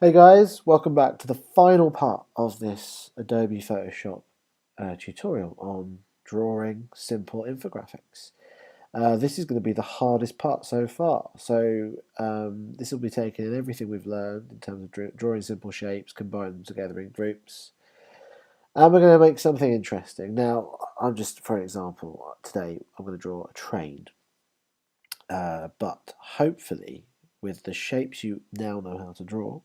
Hey guys, welcome back to the final part of this Adobe Photoshop tutorial on drawing simple infographics. This is going to be the hardest part so far. This will be taking in everything we've learned in terms of drawing simple shapes, combine them together in groups, and we're going to make something interesting. Now, for an example, today I'm going to draw a train, but hopefully with the shapes you now know how to draw,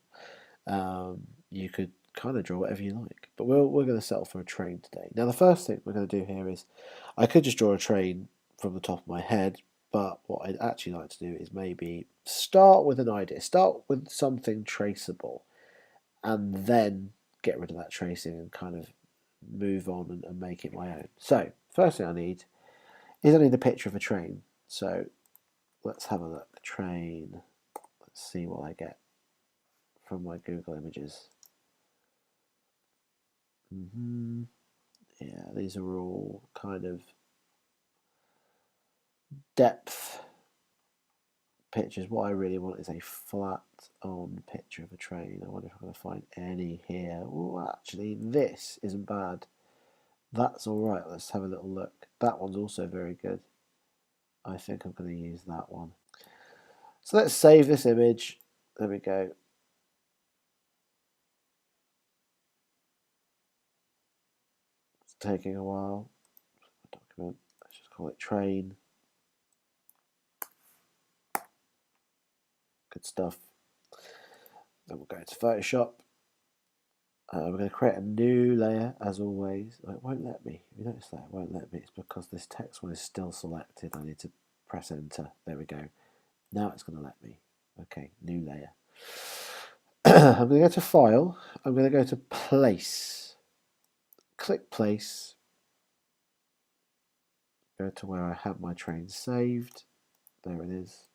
you could kind of draw whatever you like. But we're going to settle for a train today. Now, the first thing we're going to do here is I could just draw a train from the top of my head, but what I'd actually like to do is maybe start with an idea, start with something traceable, and then get rid of that tracing and kind of move on and make it my own. So, first thing I need is I need a picture of a train. So, let's have a look. Train. Let's see what I get from my Google Images. Yeah, these are all kind of depth pictures. What I really want is a flat on picture of a train. I wonder if I'm going to find any here. Oh, actually, this isn't bad. That's all right. Let's have a little look. That one's also very good. I think I'm going to use that one. So let's save this image. There we go. It's taking a while. Document. Let's just call it train. Good stuff. Then we'll go to Photoshop. We're going to create a new layer as always. Oh, it won't let me. You notice that? It won't let me. It's because this text one is still selected. I need to press enter. There we go. Now it's going to let me. Okay, new layer. I'm going to go to File. I'm going to go to Place. Click Place. Go to where I have my train saved. There it is.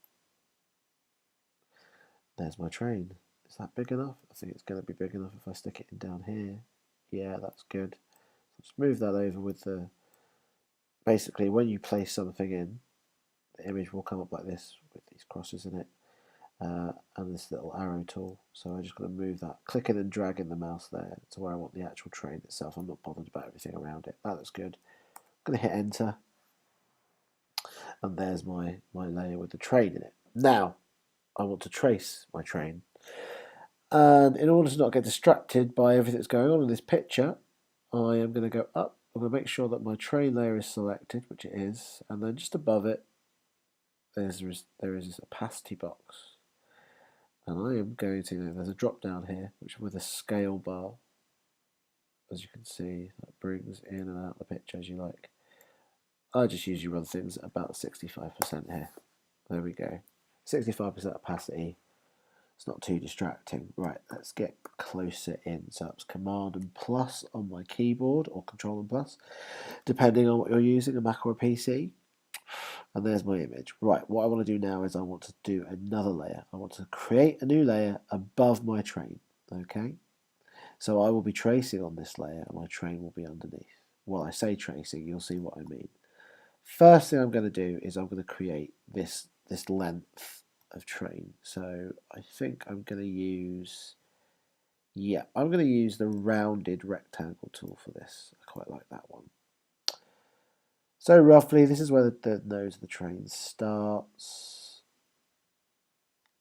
There's my train. Is that big enough? I think it's going to be big enough if I stick it in down here. Yeah, that's good. Let's move that over with the... Basically, when you place something in, the image will come up like this with these crosses in it and this little arrow tool. So I'm just going to move that, clicking and dragging the mouse there to where I want the actual train itself. I'm not bothered about everything around it. That looks good. I'm going to hit enter, and there's my layer with the train in it. Now, I want to trace my train. And in order to not get distracted by everything that's going on in this picture, I am going to go up. I'm going to make sure that my train layer is selected, which it is, and then just above it, there is this opacity box. And I am going to, there's a drop down here, which with a scale bar, as you can see, that brings in and out the picture as you like. I just usually run things at about 65% here. There we go. 65% opacity. It's not too distracting. Right, let's get closer in. So it's Command and plus on my keyboard, or Control and plus, depending on what you're using, a Mac or a PC. And there's my image. Right, what I want to do now is I want to do another layer. I want to create a new layer above my train. Okay, so I will be tracing on this layer and my train will be underneath. Well, I say tracing, you'll see what I mean. First thing I'm going to do is I'm going to create this length of train. So I think I'm going to use, yeah, I'm going to use the rounded rectangle tool for this. I quite like that one. So roughly, this is where the nose of the train starts,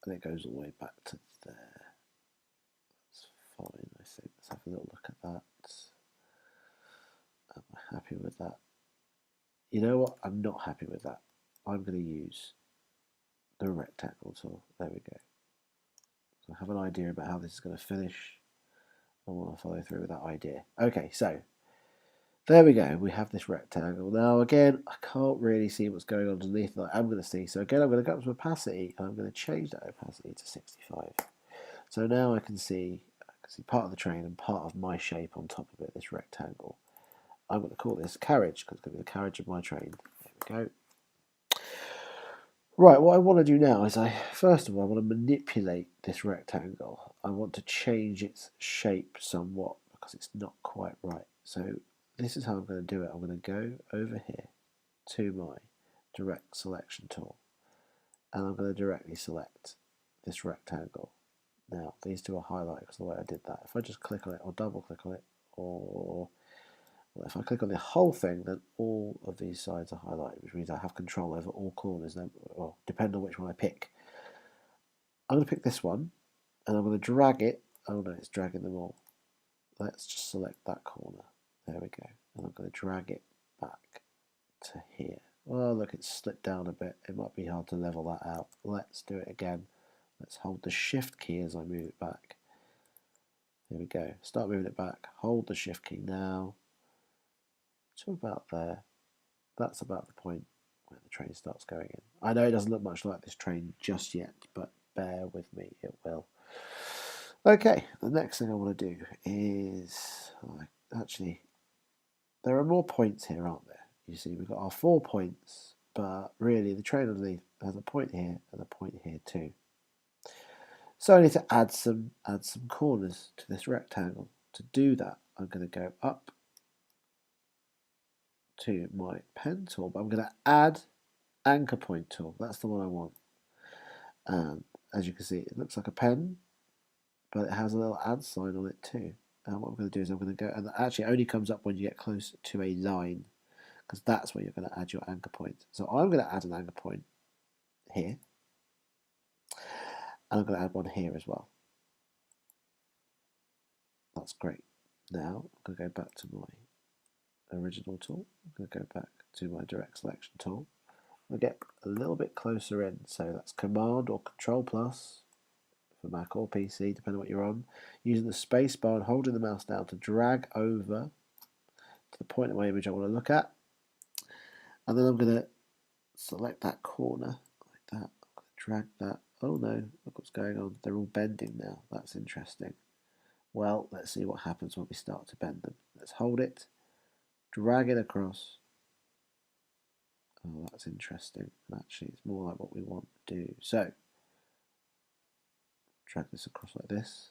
and it goes all the way back to there. That's fine, I think. Let's have a little look at that. Am I happy with that? You know what? I'm not happy with that. I'm going to use the rectangle tool. There we go. So I have an idea about how this is going to finish. I want to follow through with that idea. Okay, so there we go. We have this rectangle. Now, again, I can't really see what's going on underneath that I'm going to see. So again, I'm going to go up to opacity, and I'm going to change that opacity to 65. So now I can see part of the train and part of my shape on top of it, this rectangle. I'm going to call this carriage, because it's going to be the carriage of my train. There we go. Right, what I want to do now is first of all, I want to manipulate this rectangle. I want to change its shape somewhat because it's not quite right. So this is how I'm going to do it. I'm going to go over here to my direct selection tool, and I'm going to directly select this rectangle. Now, these two are highlighted because of the way I did that. If I just click on it or double click on it, or well, if I click on the whole thing, then all of these sides are highlighted, which means I have control over all corners. Then, well, depending on which one I pick. I'm going to pick this one, and I'm going to drag it. Oh no, it's dragging them all. Let's just select that corner. There we go. And I'm going to drag it back to here. Well, look, it's slipped down a bit. It might be hard to level that out. Let's do it again. Let's hold the shift key as I move it back. There we go. Start moving it back. Hold the shift key now. To about there. That's about the point where the train starts going in. I know it doesn't look much like this train just yet, but bear with me, it will. Okay, the next thing I want to do is, actually, there are more points here, aren't there? You see, we've got our 4 points, but really the train underneath has a point here and a point here too. So I need to add some corners to this rectangle. To do that, I'm going to go up to my pen tool, but I'm going to add anchor point tool. That's the one I want. And as you can see, it looks like a pen, but it has a little add sign on it too. And what I'm going to do is I'm going to go, and it actually only comes up when you get close to a line, because that's where you're going to add your anchor point. So I'm going to add an anchor point here, and I'm going to add one here as well. That's great. Now I'm going to go back to my original tool. I'm going to go back to my direct selection tool. I'll get a little bit closer in, so that's Command or Control plus for Mac or PC, depending on what you're on. Using the space bar and holding the mouse down to drag over to the point of my image I want to look at. And then I'm going to select that corner like that. I'm going to drag that. Oh no, look what's going on. They're all bending now. That's interesting. Well, let's see what happens when we start to bend them. Let's hold it, drag it across. Oh, that's interesting. And actually, it's more like what we want to do. So, drag this across like this.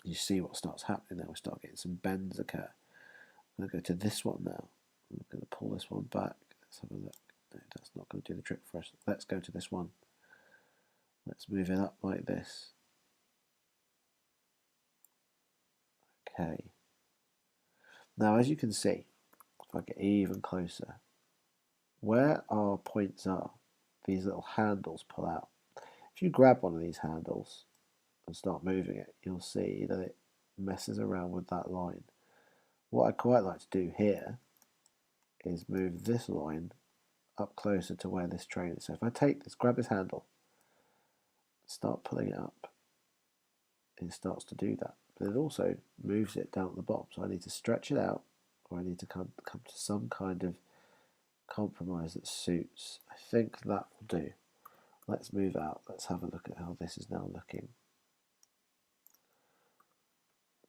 You see what starts happening now. We start getting some bends occur. I'm going to go to this one now. I'm going to pull this one back. Let's have a look. No, that's not going to do the trick for us. Let's go to this one. Let's move it up like this. Okay. Now, as you can see, if I get even closer, where our points are, these little handles pull out. If you grab one of these handles and start moving it, you'll see that it messes around with that line. What I'd quite like to do here is move this line up closer to where this train is. So if I take this, grab this handle, start pulling it up, it starts to do that. But it also moves it down at the bottom. So I need to stretch it out, or I need to come to some kind of compromise that suits. I think that will do. Let's move out. Let's have a look at how this is now looking.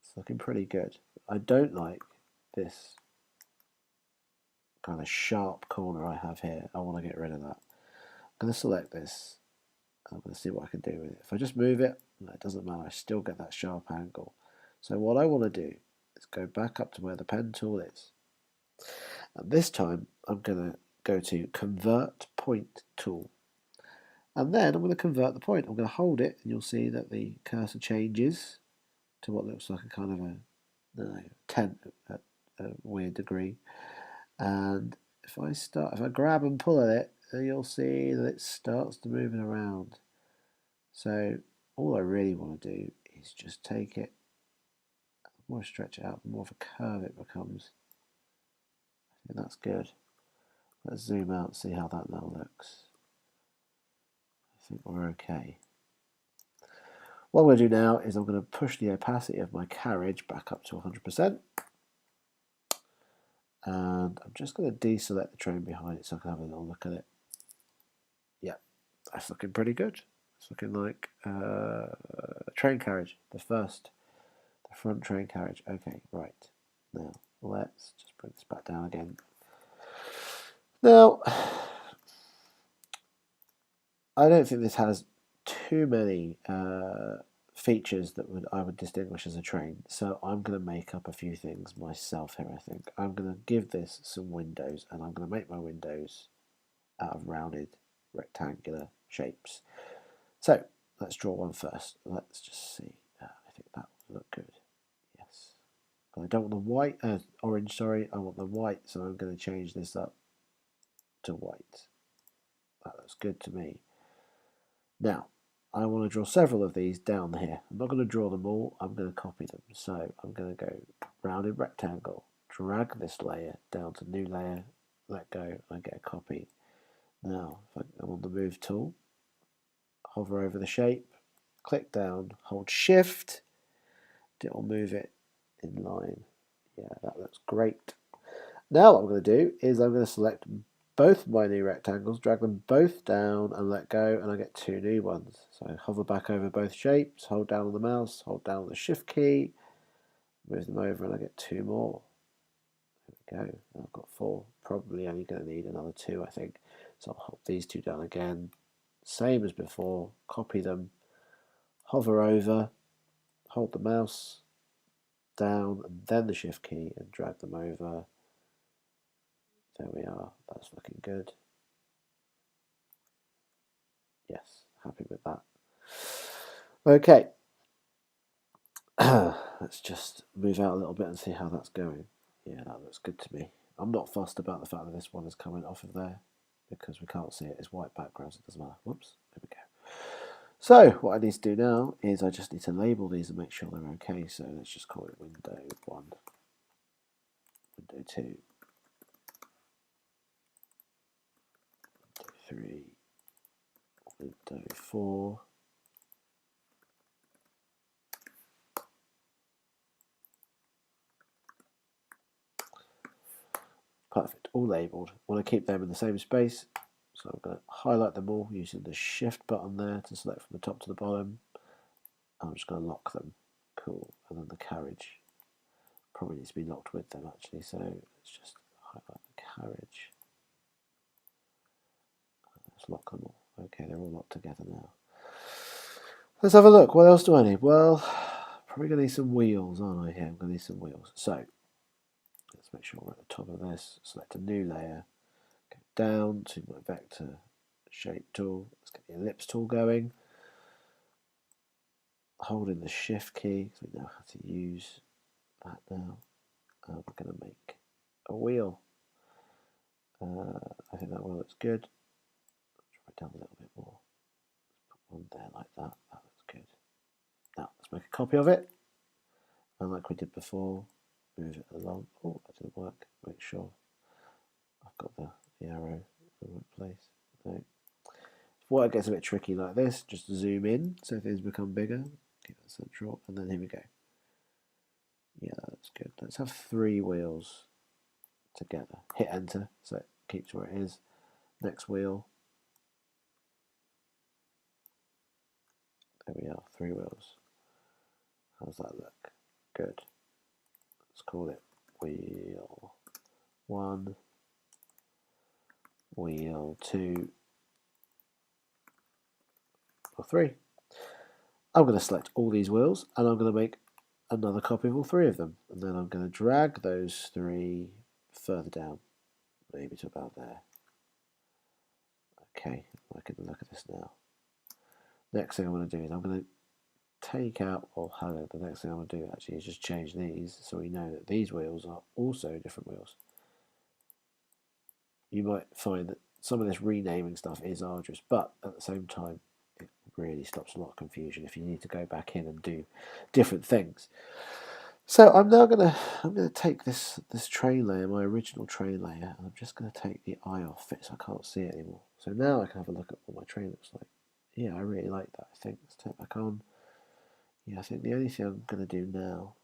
It's looking pretty good. I don't like this kind of sharp corner I have here. I want to get rid of that. I'm going to select this. I'm going to see what I can do with it. If I just move it, it doesn't matter. I still get that sharp angle. So what I want to do is go back up to where the pen tool is. And this time I'm going to go to Convert Point tool. And then I'm going to convert the point. I'm going to hold it, and you'll see that the cursor changes to what looks like a kind of a weird degree. And if I grab and pull at it, you'll see that it starts to move it around. So all I really want to do is just take it, the more I stretch it out, the more of a curve it becomes. I think that's good. Let's zoom out and see how that now looks. I think we're okay. What I'm going to do now is I'm going to push the opacity of my carriage back up to 100%. And I'm just going to deselect the train behind it so I can have a little look at it. Yeah, that's looking pretty good. It's looking like a train carriage, the front train carriage. Okay, right. Now, let's just bring this back down again. Now, I don't think this has too many features that I would distinguish as a train, so I'm going to make up a few things myself here, I think. I'm going to give this some windows, and I'm going to make my windows out of rounded rectangular shapes. So let's draw one first. Let's just see. I think that would look good. Yes. But I don't want the white, orange, sorry. I want the white, so I'm going to change this up to white. That looks good to me. Now, I want to draw several of these down here. I'm not going to draw them all, I'm going to copy them. So I'm going to go rounded rectangle, drag this layer down to new layer, let go, and I get a copy. Now, if I'm on the move tool, hover over the shape, click down, hold shift, it will move it in line. Yeah, that looks great. Now what I'm going to do is I'm going to select both my new rectangles, drag them both down and let go, and I get two new ones. So hover back over both shapes, hold down on the mouse, hold down on the shift key, move them over, and I get two more. There we go. I've got four. Probably only going to need another two, I think. So I'll hold these two down again. Same as before, copy them, hover over, hold the mouse down and then the shift key and drag them over. There we are, that's looking good. Yes, happy with that. Okay, let's just move out a little bit and see how that's going. Yeah, that looks good to me. I'm not fussed about the fact that this one is coming off of there because we can't see it. It's white background, so it doesn't matter. Whoops, there we go. So what I need to do now is I just need to label these and make sure they're okay. So let's just call it window 1, window 2, window 3, window 4, perfect, all labelled. I want to keep them in the same space, so I'm going to highlight them all using the shift button there to select from the top to the bottom. I'm just going to lock them. Cool. And then the carriage probably needs to be locked with them actually, so let's just highlight the carriage. Let's lock them all. Okay, they're all locked together now. Let's have a look. What else do I need? Well, probably going to need some wheels, aren't I? Here, I'm going to need some wheels. So let's make sure we're at the top of this. Select a new layer. Go down to my vector shape tool. Let's get the ellipse tool going. Holding the shift key because we know how to use that now. We're going to make a wheel. I think that one looks good. Try it down a little bit more. Put one there like that. That looks good. Now let's make a copy of it. And like we did before, move it along. Oh, that didn't work. Make sure I've got the arrow in the right place. No. If it gets a bit tricky like this, just zoom in so things become bigger. Keep that central, and then here we go. Yeah, that's good. Let's have 3 wheels together. Hit enter so it keeps where it is. Next wheel. There we are, 3 wheels. How's that look? Good. Let's call it wheel 1, wheel 2, or 3. I'm going to select all these wheels and I'm going to make another copy of all 3 of them. And then I'm going to drag those 3 further down, maybe to about there. Okay, I can look at this now. Next thing I'm going to do is I'm going to take out, or the next thing I'm going to do actually is just change these so we know that these wheels are also different wheels. You might find that some of this renaming stuff is arduous, but at the same time it really stops a lot of confusion if you need to go back in and do different things. So I'm now going to take this train layer, my original train layer, and I'm just going to take the eye off it so I can't see it anymore. So now I can have a look at what my train looks like. Yeah, I really like that, I think. Let's turn it back on. Yeah, I think the only thing I'm going to do now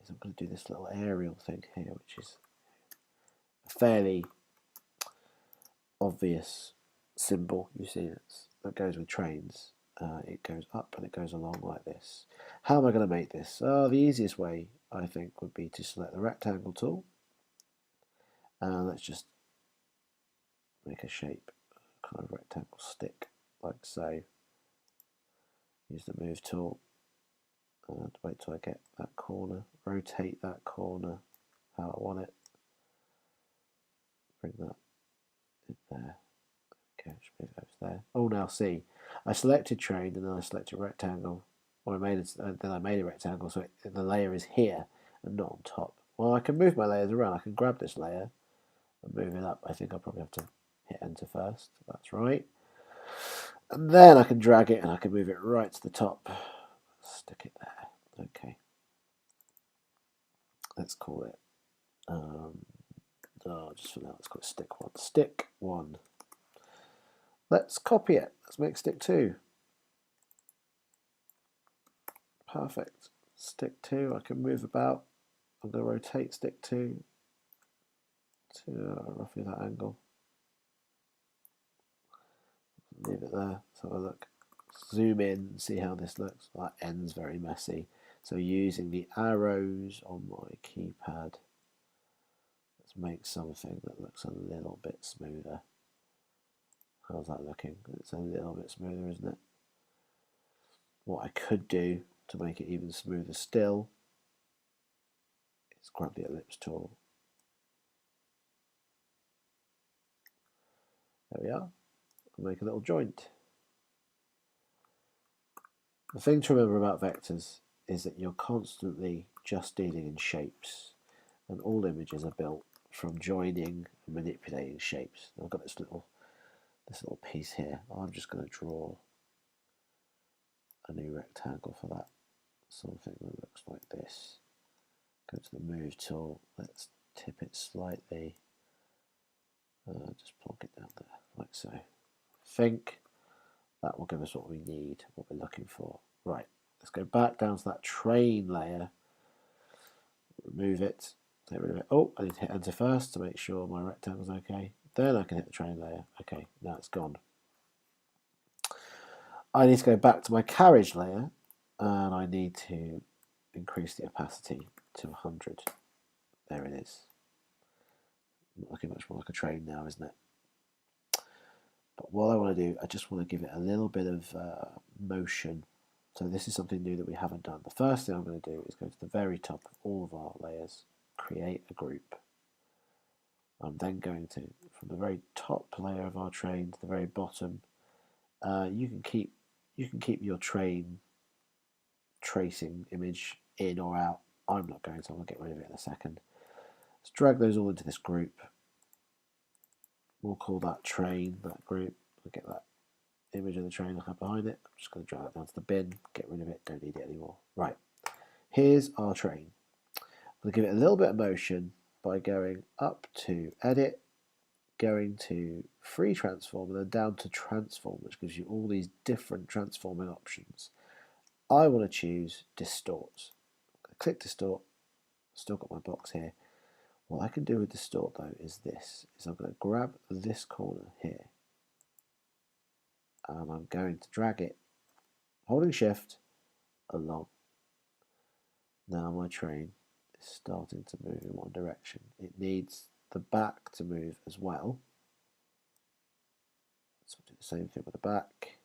is I'm going to do this little aerial thing here, which is a fairly obvious symbol. You see, that goes with trains. It goes up and it goes along like this. How am I going to make this? The easiest way, I think, would be to select the rectangle tool. And let's just make a shape, kind of rectangle stick, like so. Use the move tool and wait till I get that corner. Rotate that corner how I want it. Bring that in there. Okay, just move those there. Oh, now see, I selected train and then I selected rectangle, or then I made a rectangle, so the layer is here and not on top. Well, I can move my layers around. I can grab this layer and move it up. I think I'll probably have to hit enter first. That's right. And then I can drag it and I can move it right to the top. Stick it there. Okay. Let's call it, just for now, let's call it stick 1. Stick 1. Let's copy it. Let's make stick 2. Perfect. Stick 2, I can move about. I'm going to rotate stick 2 to roughly that angle. Leave it there. Let's have a look. Zoom in and see how this looks. That end's very messy. So using the arrows on my keypad, let's make something that looks a little bit smoother. How's that looking? It's a little bit smoother, isn't it? What I could do to make it even smoother still is grab the ellipse tool. There we are. I'll make a little joint. The thing to remember about vectors is that you're constantly just dealing in shapes, and all images are built from joining and manipulating shapes. I've got this little piece here. I'm just going to draw a new rectangle for that. Something that looks like this. Go to the move tool. Let's tip it slightly. Just plonk it down there, like so. I think that will give us what we need, what we're looking for. Right, let's go back down to that train layer. Remove it. Get rid of it. Oh, I need to hit enter first to make sure my rectangle's okay. Then I can hit the train layer. Okay, now it's gone. I need to go back to my carriage layer, and I need to increase the opacity to 100. There it is. Looking much more like a train now, isn't it? But what I want to do, I just want to give it a little bit of motion. So this is something new that we haven't done. The first thing I'm going to do is go to the very top of all of our layers, create a group. I'm then going to, from the very top layer of our train to the very bottom, you can keep your train tracing image in or out. I'm not going to. I'll get rid of it in a second. Let's drag those all into this group. We'll call that train, that group. I'll get that image of the train I have behind it. I'm just going to drag that down to the bin, get rid of it, don't need it anymore. Right, here's our train. I'm going to give it a little bit of motion by going up to edit, going to free transform, and then down to transform, which gives you all these different transforming options. I want to choose distort. Click distort, still got my box here. What I can do with distort though is this, I'm going to grab this corner here and I'm going to drag it, holding shift, along. Now my train is starting to move in one direction. It needs the back to move as well. So we'll do the same thing with the back.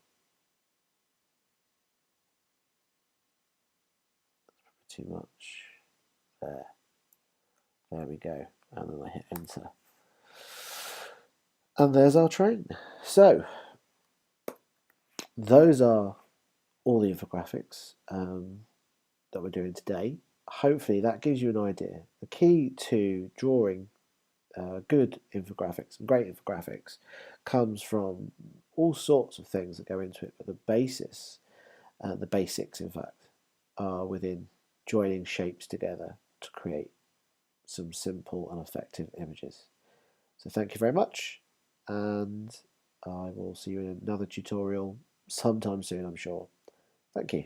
That's probably too much. There we go. And then I hit enter. And there's our train. So those are all the infographics that we're doing today. Hopefully that gives you an idea. The key to drawing good infographics and great infographics comes from all sorts of things that go into it, but the basics in fact, are within joining shapes together to create some simple and effective images. So thank you very much, and I will see you in another tutorial sometime soon, I'm sure. Thank you.